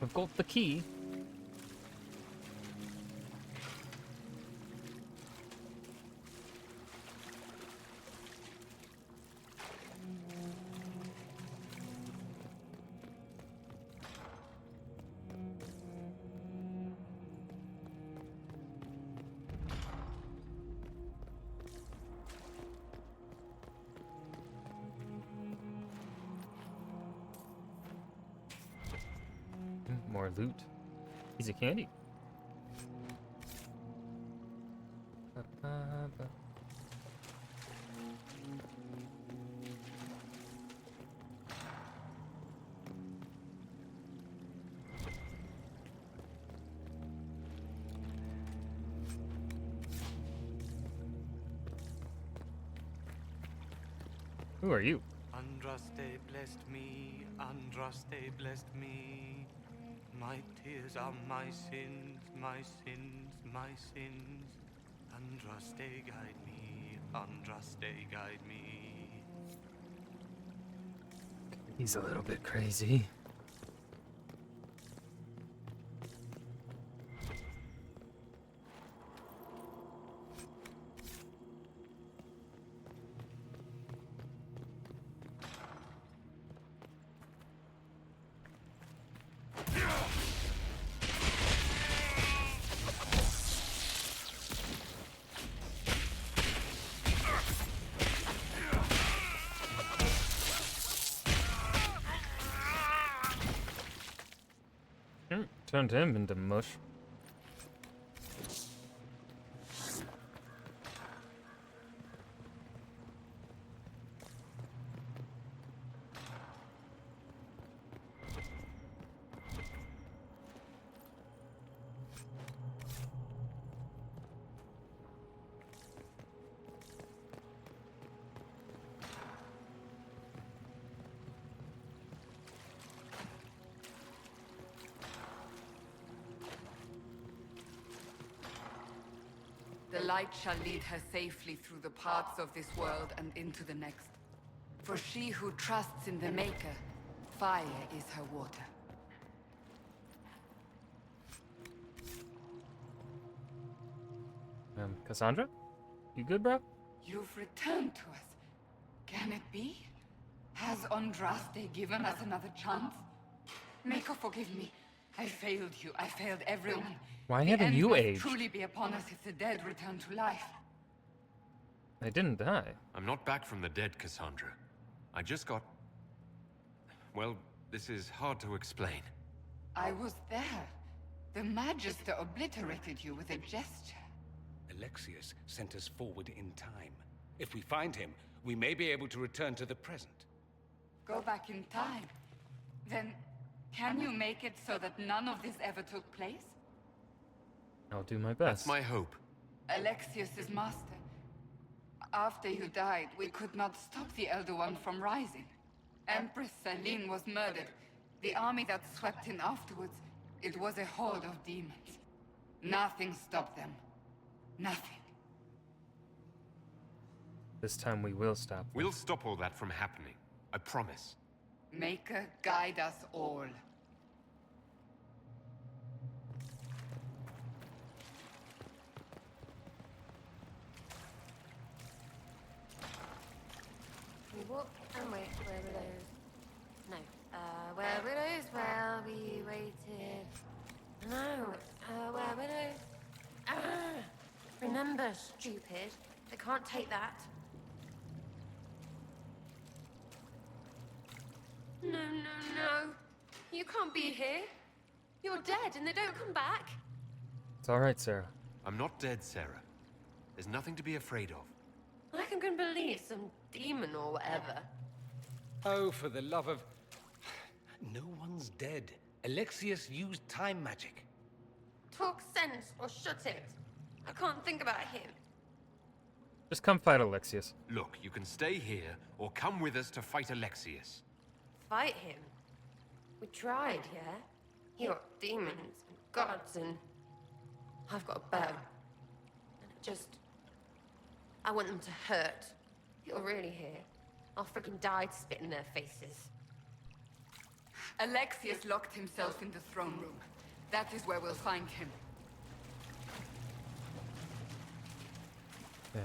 I've got the key. More loot. Piece of candy. Who are you? Andraste blessed me, Andraste blessed me. My tears are my sins, my sins, my sins. Andraste guide me, Andraste guide me. He's a little bit crazy. Turned him into mush. The light shall lead her safely through the paths of this world and into the next. For she who trusts in the Maker, fire is her water. Cassandra? You good, bro? You've returned to us. Can it be? Has Andraste given us another chance? Maker, forgive me. I failed you. I failed everyone. Why The haven't end you must aged? truly be upon us if the dead return to life. I didn't die. I'm not back from the dead, Cassandra. I just got... Well, this is hard to explain. I was there. The Magister obliterated you with a gesture. Alexius sent us forward in time. If we find him, we may be able to return to the present. Go back in time. Then, can you make it so that none of this ever took place? I'll do my best. That's my hope. Alexius is master. After you died, we could not stop the Elder One from rising. Empress Celine was murdered. The army that swept in afterwards, it was a horde of demons. Nothing stopped them. Nothing. This time we will stop them. We'll stop all that from happening. I promise. Maker, guide us all. We walk and wait where willows. No. Where willows, well, we waited. No. Where willows. Remember, stupid. They can't take that. No, no, no. You can't be here. You're dead and they don't come back. It's alright, Sarah. I'm not dead, Sarah. There's nothing to be afraid of. Like I'm gonna believe some demon or whatever. Oh, for the love of... No one's dead. Alexius used time magic. Talk sense or shut it. I can't think about him. Just come fight Alexius. Look, you can stay here, or come with us to fight Alexius. Fight him? We tried, yeah? He got demons and gods and... I've got a bow. And it just... I want them to hurt. You're really here. I'll freaking die to spit in their faces. Alexius locked himself in the throne room. That is where we'll find him. Okay.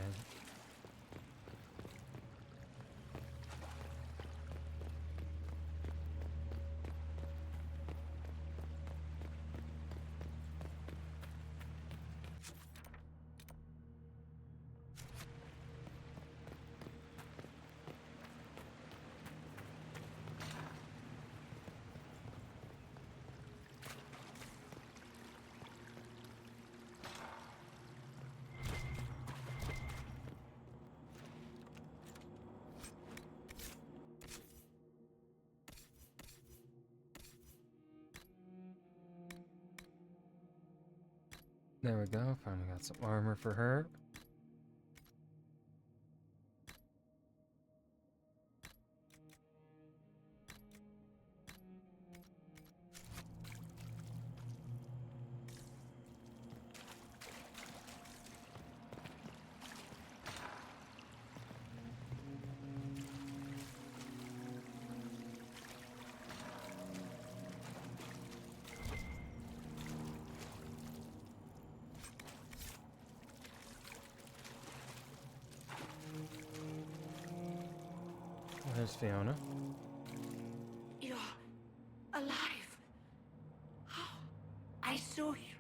There we go. Finally got some armor for her. There's Fiona. You're alive. I saw you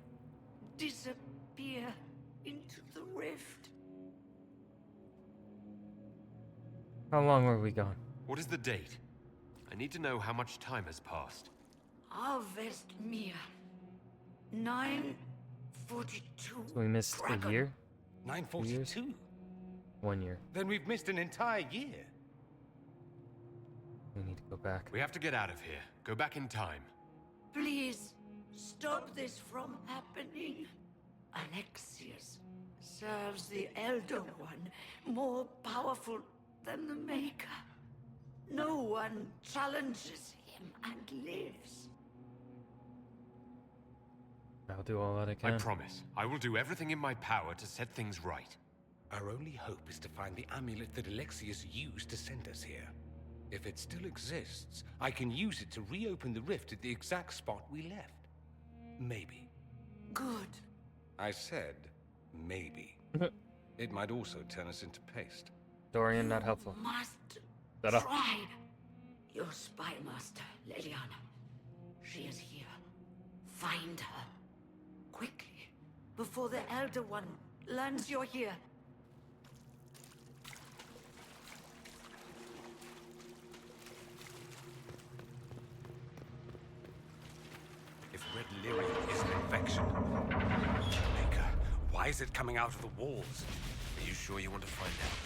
disappear into the rift. How long were we gone? What is the date? I need to know how much time has passed. Harvest Mia. 942. So we missed Dragon. a year? 942? 1 year. Then we've missed an entire year. We need to go back. We have to get out of here. Go back in time. Please, stop this from happening. Alexius serves the Elder One, more powerful than the Maker. No one challenges him and lives. I'll do all that I can. I promise. I will do everything in my power to set things right. Our only hope is to find the amulet that Alexius used to send us here. If it still exists, I can use it to reopen the rift at the exact spot we left. Maybe. Good. I said, maybe. It might also turn us into paste. Dorian, not helpful. Must Shut up. try. Your spy master, Leliana. She is here. Find her. Quickly. Before the Elder One learns you're here. If red lyrium is an infection, Maker, why is it coming out of the walls? Are you sure you want to find out?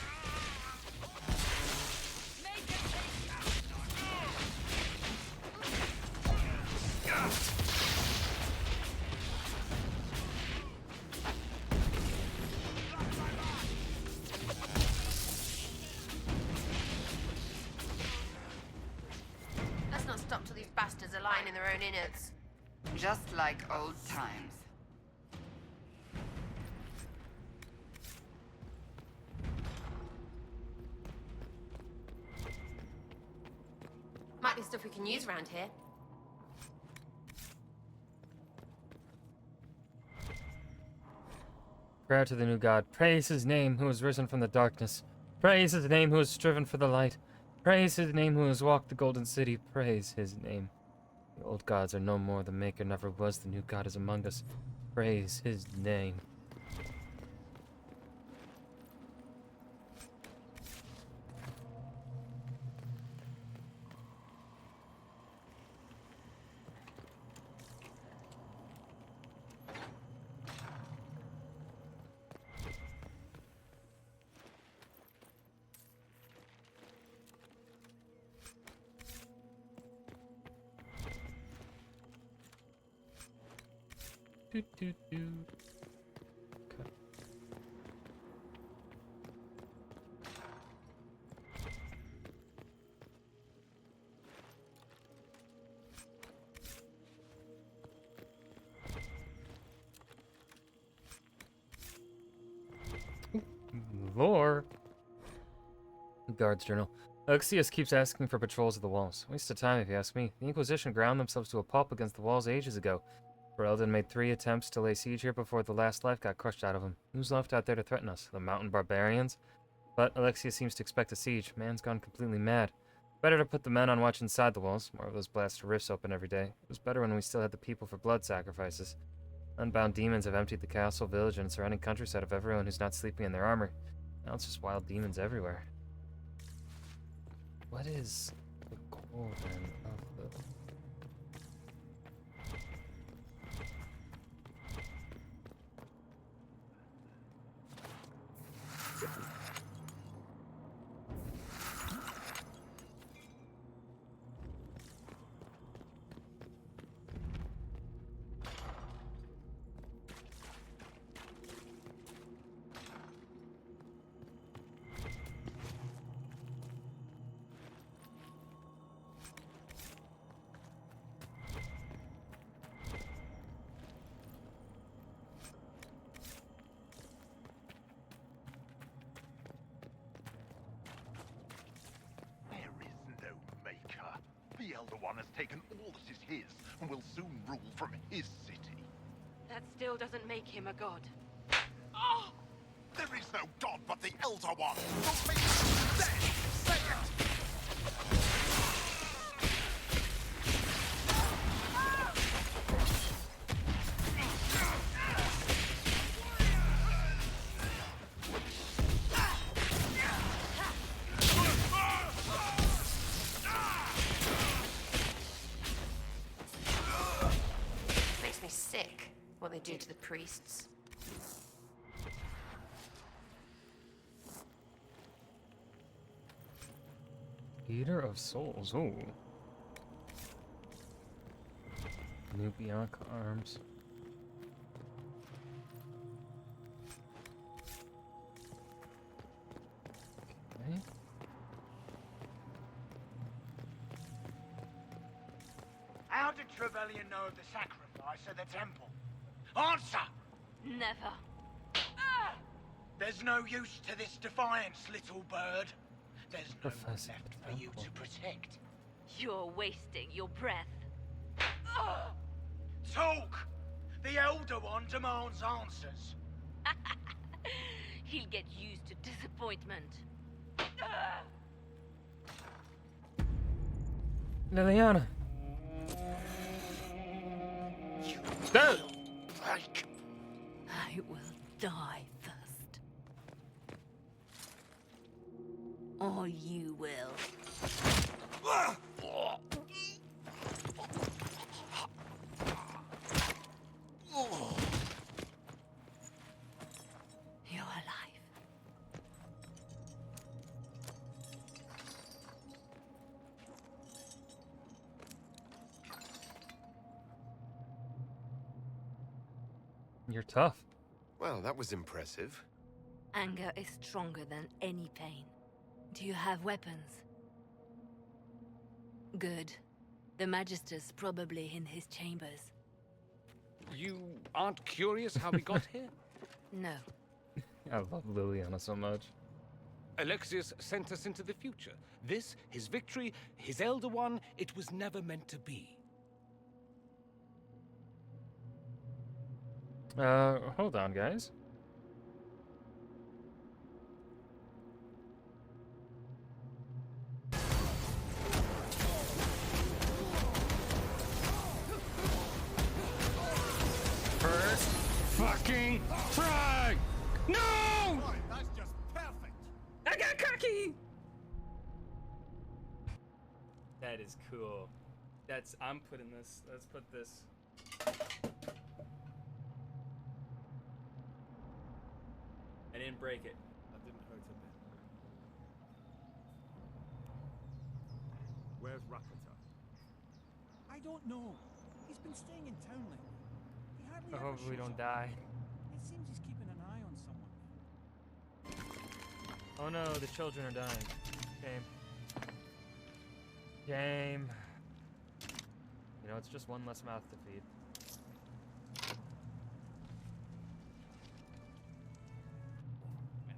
Let's not stop till these bastards are lying in their own innards. Just like old times. Might be stuff we can use around here. Prayer to the new god. Praise his name who has risen from the darkness. Praise his name who has striven for the light. Praise his name who has walked the golden city. Praise his name. The old gods are no more. The Maker never was. The new god is among us. Praise his name. Okay. Lore. Guards journal. Alexius keeps asking for patrols of the walls. Waste of time if you ask me. The Inquisition ground themselves to a pulp against the walls ages ago. Ferelden made 3 attempts to lay siege here before the last life got crushed out of him. Who's left out there to threaten us? The mountain barbarians? But Alexius seems to expect a siege. Man's gone completely mad. Better to put the men on watch inside the walls. More of those blasted rifts open every day. It was better when we still had the people for blood sacrifices. Unbound demons have emptied the castle, village, and surrounding countryside of everyone who's not sleeping in their armor. Now it's just wild demons everywhere. What is the goal then of the... The Elder One has taken all that is his, and will soon rule from his city. That still doesn't make him a god. Oh! There is no god but the Elder One! Don't make it dead! Say it! Makes me sick, what they do to the priests. Eater of Souls, ooh. New Bianca arms. Okay. How did Trevelyan know of the sacrifice at the temple? Answer! Never. There's no use to this defiance, little bird. There's no one Professor left for you to protect. You're wasting your breath. Talk! The Elder One demands answers. He'll get used to disappointment. Liliana. Go! I will die first. Or you will. You're alive. You're tough. Well, that was impressive. Anger is stronger than any pain. Do you have weapons? Good. The Magister's probably in his chambers. You aren't curious how we got here? No. I love Liliana so much. Alexius sent us into the future. This, his victory, his Elder One, it was never meant to be. Hold on, guys. First fucking try! No! Right, that's just perfect. I got cocky! That is cool. I'm putting this, let's put this. I didn't break it. That didn't hurt a bit. Where's Rakata? I don't know. He's been staying in town lately. He hardly I ever hope we shows don't up. die. It seems he's keeping an eye on someone. Oh no, the children are dying. Game. Game. You know, it's just one less mouth to feed.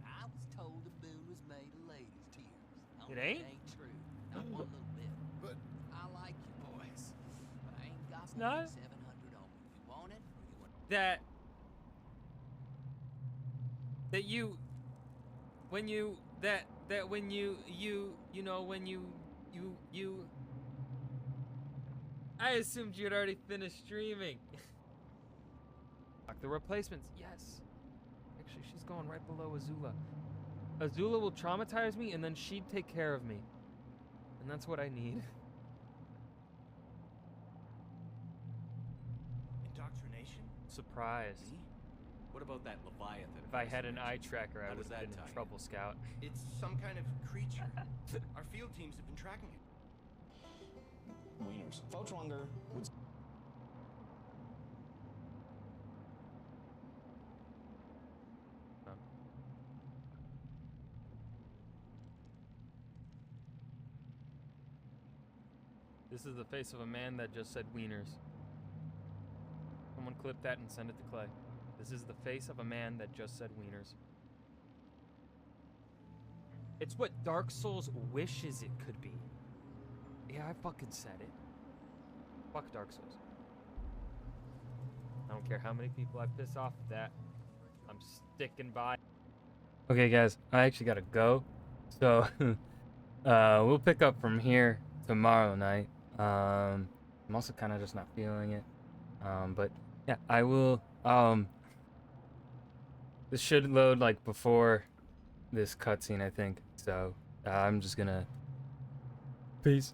I was told the moon was made of ladies' tears. It ain't? Ain't true. Not one little bit. But I like you boys. But I ain't got not? more than 700 on me. You want it? Or you want I assumed you'd already finished streaming. Fuck the replacements, yes. Actually, she's going right below Azula. Azula will traumatize me and then she'd take care of me. And that's what I need. Indoctrination? Surprise. Me? What about that Leviathan? If I had an eye tracker, I How would does have that been tie in in? trouble, Scout. It's some kind of creature. Our field teams have been tracking it. Wieners. Fauchtwanger would. This is the face of a man that just said wieners. Someone clip that and send it to Clay. This is the face of a man that just said wieners. It's what Dark Souls wishes it could be. Yeah, I fucking said it. Fuck Dark Souls. I don't care how many people I piss off with that. I'm sticking by. Okay, guys, I actually gotta go. So, we'll pick up from here tomorrow night. I'm also kind of just not feeling it. But yeah, I will. This should load like before this cutscene, I think. So I'm just gonna. Peace.